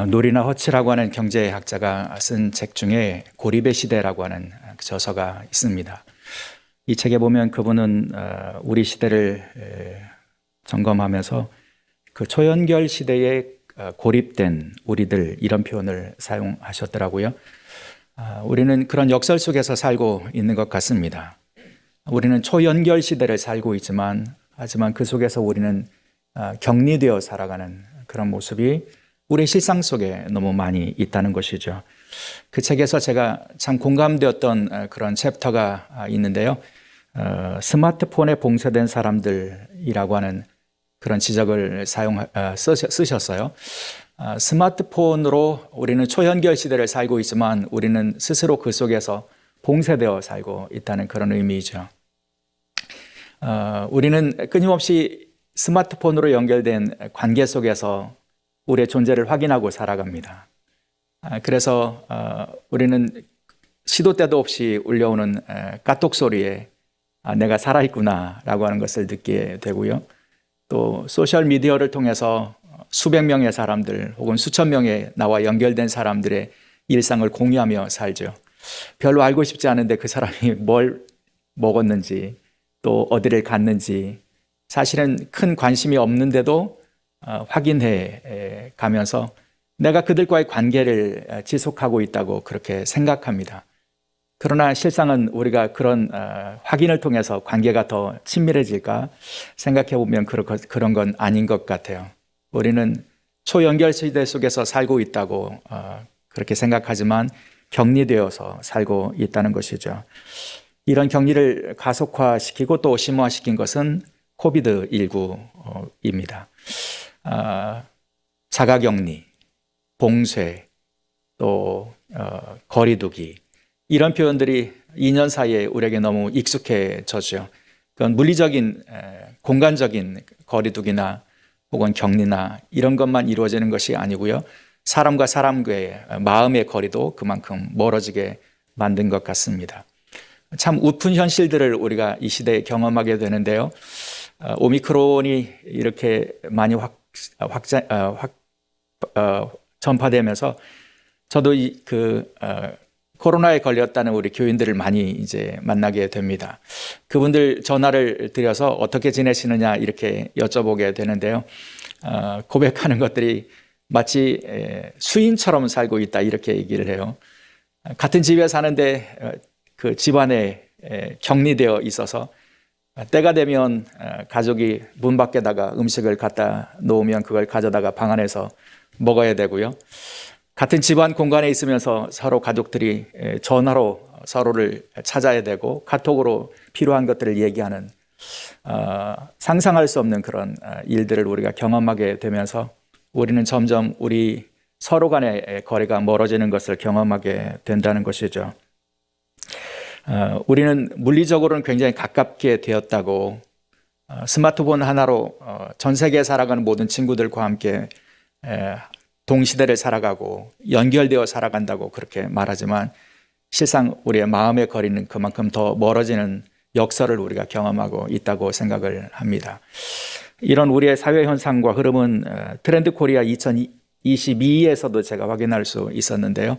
노리나 허치라고 하는 경제학자가 쓴 책 중에 고립의 시대라고 하는 저서가 있습니다. 이 책에 보면 그분은 우리 시대를 점검하면서 그 초연결 시대에 고립된 우리들 이런 표현을 사용하셨더라고요. 우리는 그런 역설 속에서 살고 있는 것 같습니다. 우리는 초연결 시대를 살고 있지만 하지만 그 속에서 우리는 격리되어 살아가는 그런 모습이 우리 실상 속에 너무 많이 있다는 것이죠. 그 책에서 제가 참 공감되었던 그런 챕터가 있는데요. 스마트폰에 봉쇄된 사람들이라고 하는 그런 지적을 쓰셨어요. 스마트폰으로 우리는 초연결 시대를 살고 있지만 우리는 스스로 그 속에서 봉쇄되어 살고 있다는 그런 의미이죠. 우리는 끊임없이 스마트폰으로 연결된 관계 속에서 우리의 존재를 확인하고 살아갑니다. 그래서 우리는 시도 때도 없이 울려오는 까똑 소리에 내가 살아있구나 라고 하는 것을 느끼게 되고요. 또 소셜미디어를 통해서 수백 명의 사람들 혹은 수천 명의 나와 연결된 사람들의 일상을 공유하며 살죠. 별로 알고 싶지 않은데 그 사람이 뭘 먹었는지 또 어디를 갔는지 사실은 큰 관심이 없는데도 확인해 가면서 내가 그들과의 관계를 지속하고 있다고 그렇게 생각합니다. 그러나 실상은 우리가 그런 확인을 통해서 관계가 더 친밀해질까 생각해 보면 그런 건 아닌 것 같아요. 우리는 초연결 시대 속에서 살고 있다고 그렇게 생각하지만 격리되어서 살고 있다는 것이죠. 이런 격리를 가속화시키고 또 심화시킨 것은 코비드19입니다. 자가격리, 봉쇄, 또 거리두기 이런 표현들이 2년 사이에 우리에게 너무 익숙해졌죠. 그건 물리적인 공간적인 거리두기나 혹은 격리나 이런 것만 이루어지는 것이 아니고요. 사람과 사람과의 마음의 거리도 그만큼 멀어지게 만든 것 같습니다. 참 우픈 현실들을 우리가 이 시대에 경험하게 되는데요. 오미크론이 이렇게 많이 전파되면서 저도 코로나에 걸렸다는 우리 교인들을 많이 이제 만나게 됩니다. 그분들 전화를 드려서 어떻게 지내시느냐 이렇게 여쭤보게 되는데요. 고백하는 것들이 마치 수인처럼 살고 있다 이렇게 얘기를 해요. 같은 집에 사는데 그 집안에 격리되어 있어서 때가 되면 가족이 문 밖에다가 음식을 갖다 놓으면 그걸 가져다가 방 안에서 먹어야 되고요. 같은 집안 공간에 있으면서 서로 가족들이 전화로 서로를 찾아야 되고 카톡으로 필요한 것들을 얘기하는 상상할 수 없는 그런 일들을 우리가 경험하게 되면서 우리는 점점 우리 서로 간의 거리가 멀어지는 것을 경험하게 된다는 것이죠. 우리는 물리적으로는 굉장히 가깝게 되었다고 스마트폰 하나로 전 세계에 살아가는 모든 친구들과 함께 동시대를 살아가고 연결되어 살아간다고 그렇게 말하지만 실상 우리의 마음의 거리는 그만큼 더 멀어지는 역설을 우리가 경험하고 있다고 생각을 합니다. 이런 우리의 사회 현상과 흐름은 트렌드 코리아 2022에서도 제가 확인할 수 있었는데요.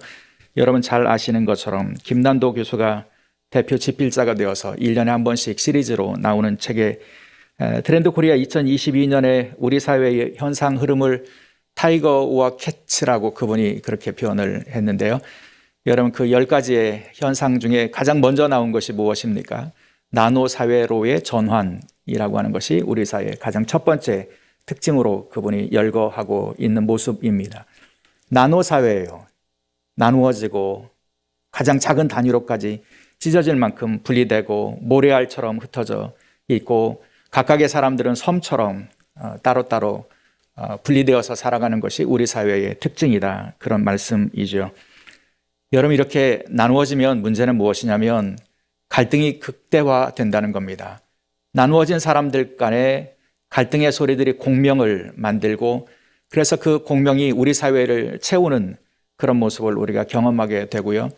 여러분 잘 아시는 것처럼 김난도 교수가 대표 집필자가 되어서 1년에 한 번씩 시리즈로 나오는 책에 트렌드 코리아 2022년에 우리 사회의 현상 흐름을 타이거와 캐츠라고 그분이 그렇게 표현을 했는데요. 여러분 그 10가지의 현상 중에 가장 먼저 나온 것이 무엇입니까? 나노 사회로의 전환이라고 하는 것이 우리 사회의 가장 첫 번째 특징으로 그분이 열거하고 있는 모습입니다. 나노 사회예요. 나누어지고 가장 작은 단위로까지 찢어질 만큼 분리되고 모래알처럼 흩어져 있고 각각의 사람들은 섬처럼 따로따로 분리되어서 살아가는 것이 우리 사회의 특징이다. 그런 말씀이죠. 여러분 이렇게 나누어지면 문제는 무엇이냐면 갈등이 극대화된다는 겁니다. 나누어진 사람들 간에 갈등의 소리들이 공명을 만들고 그래서 그 공명이 우리 사회를 채우는 그런 모습을 우리가 경험하게 되고요.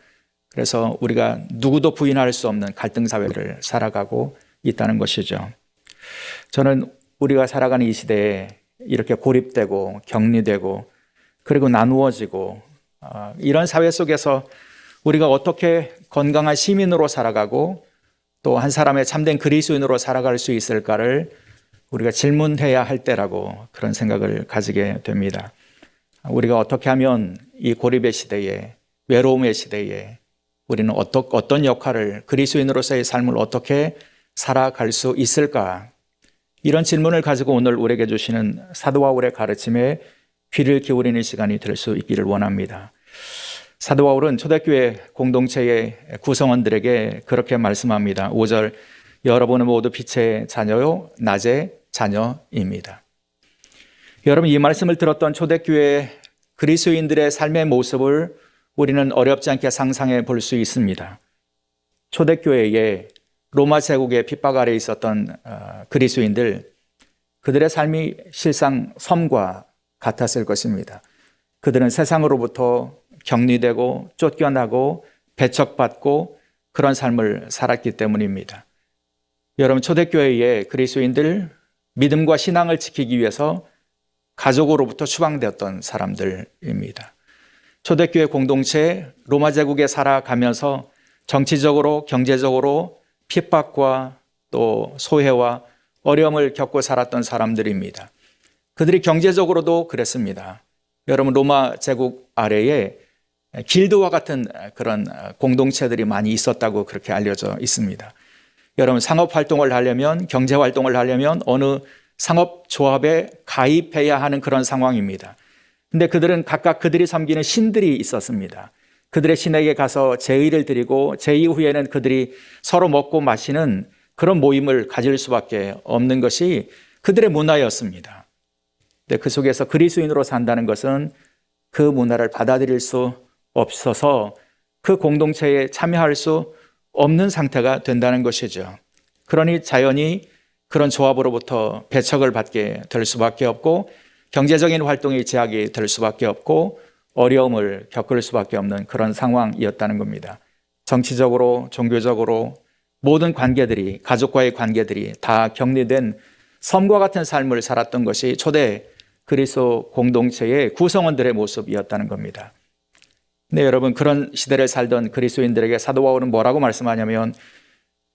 그래서 우리가 누구도 부인할 수 없는 갈등 사회를 살아가고 있다는 것이죠. 저는 우리가 살아가는 이 시대에 이렇게 고립되고 격리되고 그리고 나누어지고 이런 사회 속에서 우리가 어떻게 건강한 시민으로 살아가고 또 한 사람의 참된 그리스도인으로 살아갈 수 있을까를 우리가 질문해야 할 때라고 그런 생각을 가지게 됩니다. 우리가 어떻게 하면 이 고립의 시대에, 외로움의 시대에 우리는 어떤 역할을, 그리스도인으로서의 삶을 어떻게 살아갈 수 있을까? 이런 질문을 가지고 오늘 우리에게 주시는 사도 바울의 가르침에 귀를 기울이는 시간이 될 수 있기를 원합니다. 사도 바울은 초대교회 공동체의 구성원들에게 그렇게 말씀합니다. 5절, 여러분은 모두 빛의 자녀요, 낮의 자녀입니다. 여러분, 이 말씀을 들었던 초대교회 그리스도인들의 삶의 모습을 우리는 어렵지 않게 상상해 볼 수 있습니다. 초대교회에 로마 제국의 핍박 아래 있었던 그리스도인들, 그들의 삶이 실상 섬과 같았을 것입니다. 그들은 세상으로부터 격리되고 쫓겨나고 배척받고 그런 삶을 살았기 때문입니다. 여러분, 초대교회의 그리스도인들, 믿음과 신앙을 지키기 위해서 가족으로부터 추방되었던 사람들입니다. 초대교회 공동체 로마 제국에 살아가면서 정치적으로 경제적으로 핍박과 또 소외와 어려움을 겪고 살았던 사람들입니다. 그들이 경제적으로도 그랬습니다. 여러분, 로마 제국 아래에 길드와 같은 그런 공동체들이 많이 있었다고 그렇게 알려져 있습니다. 여러분, 상업활동을 하려면, 경제활동을 하려면 어느 상업조합에 가입해야 하는 그런 상황입니다. 근데 그들은 각각 그들이 섬기는 신들이 있었습니다. 그들의 신에게 가서 제의를 드리고 제의 후에는 그들이 서로 먹고 마시는 그런 모임을 가질 수밖에 없는 것이 그들의 문화였습니다. 근데 그 속에서 그리스도인으로 산다는 것은 그 문화를 받아들일 수 없어서 그 공동체에 참여할 수 없는 상태가 된다는 것이죠. 그러니 자연히 그런 조합으로부터 배척을 받게 될 수밖에 없고 경제적인 활동이 제약이 될 수밖에 없고 어려움을 겪을 수밖에 없는 그런 상황이었다는 겁니다. 정치적으로, 종교적으로 모든 관계들이, 가족과의 관계들이 다 격리된 섬과 같은 삶을 살았던 것이 초대 그리스도 공동체의 구성원들의 모습이었다는 겁니다. 네, 여러분, 그런 시대를 살던 그리스도인들에게 사도 바울은 뭐라고 말씀하냐면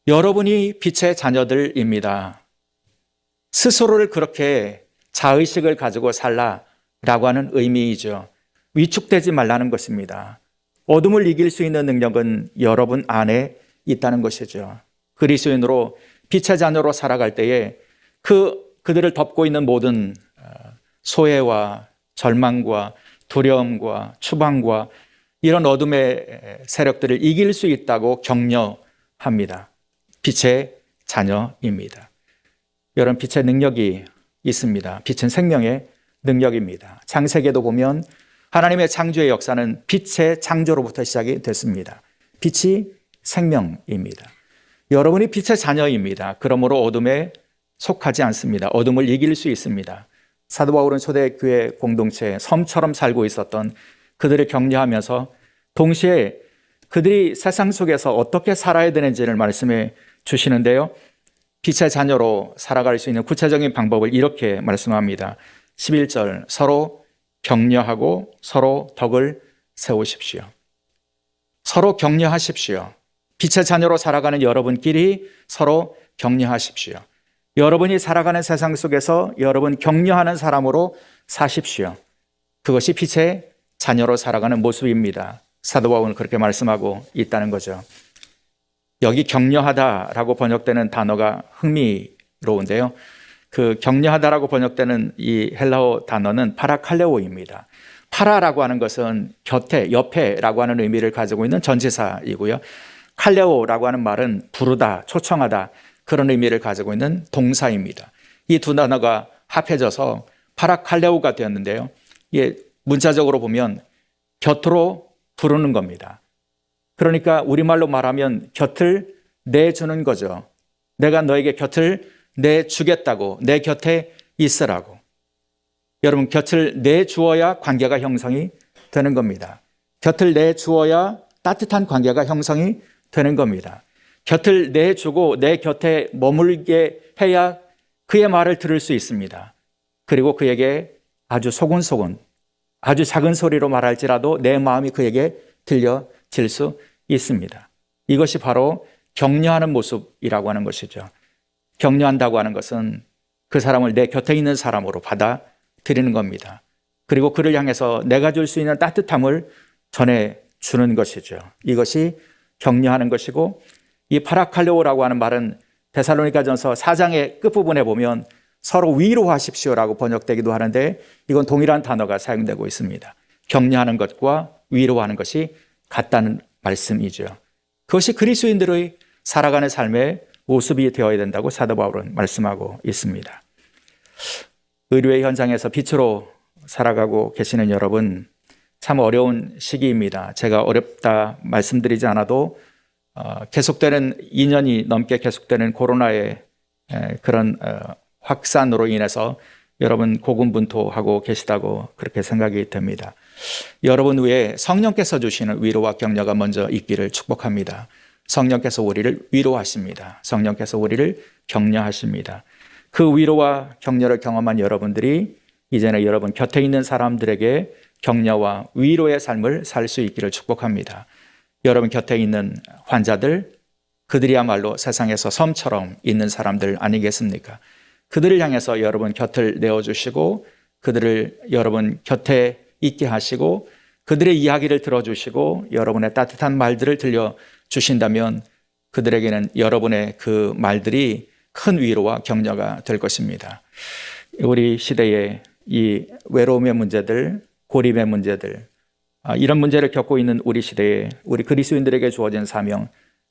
여러분이 빛의 자녀들입니다. 스스로를 그렇게 자의식을 가지고 살라라고 하는 의미이죠. 위축되지 말라는 것입니다. 어둠을 이길 수 있는 능력은 여러분 안에 있다는 것이죠. 그리스도인으로 빛의 자녀로 살아갈 때에 그들을 덮고 있는 모든 소외와 절망과 두려움과 추방과 이런 어둠의 세력들을 이길 수 있다고 격려합니다. 빛의 자녀입니다. 여러분, 빛의 능력이 있습니다. 빛은 생명의 능력입니다. 창세기에도 보면 하나님의 창조의 역사는 빛의 창조로부터 시작이 됐습니다. 빛이 생명입니다. 여러분이 빛의 자녀입니다. 그러므로 어둠에 속하지 않습니다. 어둠을 이길 수 있습니다. 사도 바울은 초대교회 공동체 섬처럼 살고 있었던 그들을 격려하면서 동시에 그들이 세상 속에서 어떻게 살아야 되는지를 말씀해 주시는데요. 빛의 자녀로 살아갈 수 있는 구체적인 방법을 이렇게 말씀합니다. 11절, 서로 격려하고 서로 덕을 세우십시오. 서로 격려하십시오. 빛의 자녀로 살아가는 여러분끼리 서로 격려하십시오. 여러분이 살아가는 세상 속에서 여러분 격려하는 사람으로 사십시오. 그것이 빛의 자녀로 살아가는 모습입니다. 사도 바울은 그렇게 말씀하고 있다는 거죠. 여기 격려하다라고 번역되는 단어가 흥미로운데요. 그 격려하다라고 번역되는 이 헬라어 단어는 파라칼레오입니다. 파라라고 하는 것은 곁에, 옆에라고 하는 의미를 가지고 있는 전치사이고요. 칼레오라고 하는 말은 부르다, 초청하다 그런 의미를 가지고 있는 동사입니다. 이 두 단어가 합해져서 파라칼레오가 되었는데요. 이게 문자적으로 보면 곁으로 부르는 겁니다. 그러니까 우리말로 말하면 곁을 내주는 거죠. 내가 너에게 곁을 내주겠다고, 내 곁에 있으라고. 여러분, 곁을 내주어야 관계가 형성이 되는 겁니다. 곁을 내주어야 따뜻한 관계가 형성이 되는 겁니다. 곁을 내주고 내 곁에 머물게 해야 그의 말을 들을 수 있습니다. 그리고 그에게 아주 소곤소곤 아주 작은 소리로 말할지라도 내 마음이 그에게 들려질 수 있습니다. 이것이 바로 격려하는 모습이라고 하는 것이죠. 격려한다고 하는 것은 그 사람을 내 곁에 있는 사람으로 받아들이는 겁니다. 그리고 그를 향해서 내가 줄 수 있는 따뜻함을 전해주는 것이죠. 이것이 격려하는 것이고, 이 파라칼레오라고 하는 말은 데살로니가전서 4장의 끝부분에 보면 서로 위로하십시오라고 번역되기도 하는데, 이건 동일한 단어가 사용되고 있습니다. 격려하는 것과 위로하는 것이 같다는 말씀이죠. 그것이 그리스도인들의 살아가는 삶의 모습이 되어야 된다고 사도 바울은 말씀하고 있습니다. 의료의 현장에서 빛으로 살아가고 계시는 여러분, 참 어려운 시기입니다. 제가 어렵다 말씀드리지 않아도 계속되는 2년이 넘게 계속되는 코로나의 그런 확산으로 인해서 여러분 고군분투하고 계시다고 그렇게 생각이 됩니다. 여러분 위에 성령께서 주시는 위로와 격려가 먼저 있기를 축복합니다. 성령께서 우리를 위로하십니다. 성령께서 우리를 격려하십니다. 그 위로와 격려를 경험한 여러분들이 이제는 여러분 곁에 있는 사람들에게 격려와 위로의 삶을 살 수 있기를 축복합니다. 여러분 곁에 있는 환자들, 그들이야말로 세상에서 섬처럼 있는 사람들 아니겠습니까? 그들을 향해서 여러분 곁을 내어주시고 그들을 여러분 곁에 있게 하시고 그들의 이야기를 들어주시고 여러분의 따뜻한 말들을 들려주신다면 그들에게는 여러분의 그 말들이 큰 위로와 격려가 될 것입니다. 우리 시대의 이 외로움의 문제들, 고립의 문제들, 이런 문제를 겪고 있는 우리 시대에 우리 그리스도인들에게 주어진 사명,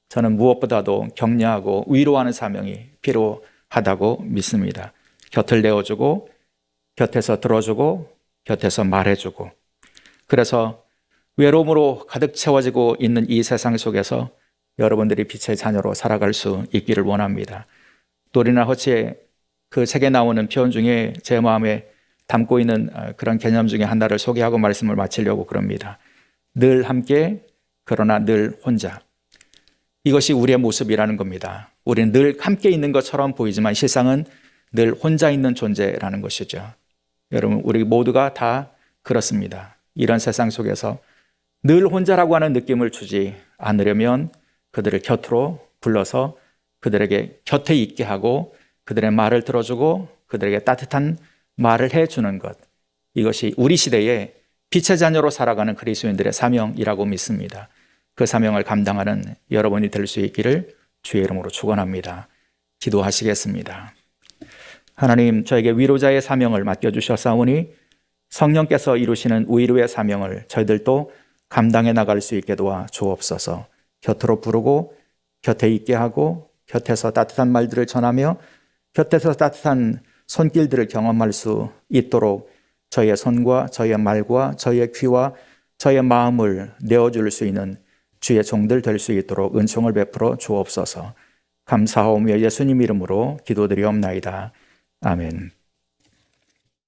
저는 무엇보다도 격려하고 위로하는 사명이 필요하다고 믿습니다. 곁을 내어주고 곁에서 들어주고 곁에서 말해주고, 그래서 외로움으로 가득 채워지고 있는 이 세상 속에서 여러분들이 빛의 자녀로 살아갈 수 있기를 원합니다. 노리나 허치의 그 책에 나오는 표현 중에 제 마음에 담고 있는 그런 개념 중에 하나를 소개하고 말씀을 마치려고 그럽니다. 늘 함께 그러나 늘 혼자. 이것이 우리의 모습이라는 겁니다. 우리는 늘 함께 있는 것처럼 보이지만 실상은 늘 혼자 있는 존재라는 것이죠. 여러분, 우리 모두가 다 그렇습니다. 이런 세상 속에서 늘 혼자라고 하는 느낌을 주지 않으려면 그들을 곁으로 불러서 그들에게 곁에 있게 하고 그들의 말을 들어주고 그들에게 따뜻한 말을 해주는 것, 이것이 우리 시대에 빛의 자녀로 살아가는 그리스도인들의 사명이라고 믿습니다. 그 사명을 감당하는 여러분이 될 수 있기를 주의 이름으로 축원합니다. 기도하시겠습니다. 하나님, 저에게 위로자의 사명을 맡겨주셨사오니 성령께서 이루시는 위로의 사명을 저희들도 감당해 나갈 수 있게 도와 주옵소서. 곁으로 부르고 곁에 있게 하고 곁에서 따뜻한 말들을 전하며 곁에서 따뜻한 손길들을 경험할 수 있도록 저희의 손과 저희의 말과 저희의 귀와 저희의 마음을 내어줄 수 있는 주의 종들 될 수 있도록 은총을 베풀어 주옵소서. 감사하오며 예수님 이름으로 기도드리옵나이다. 아멘.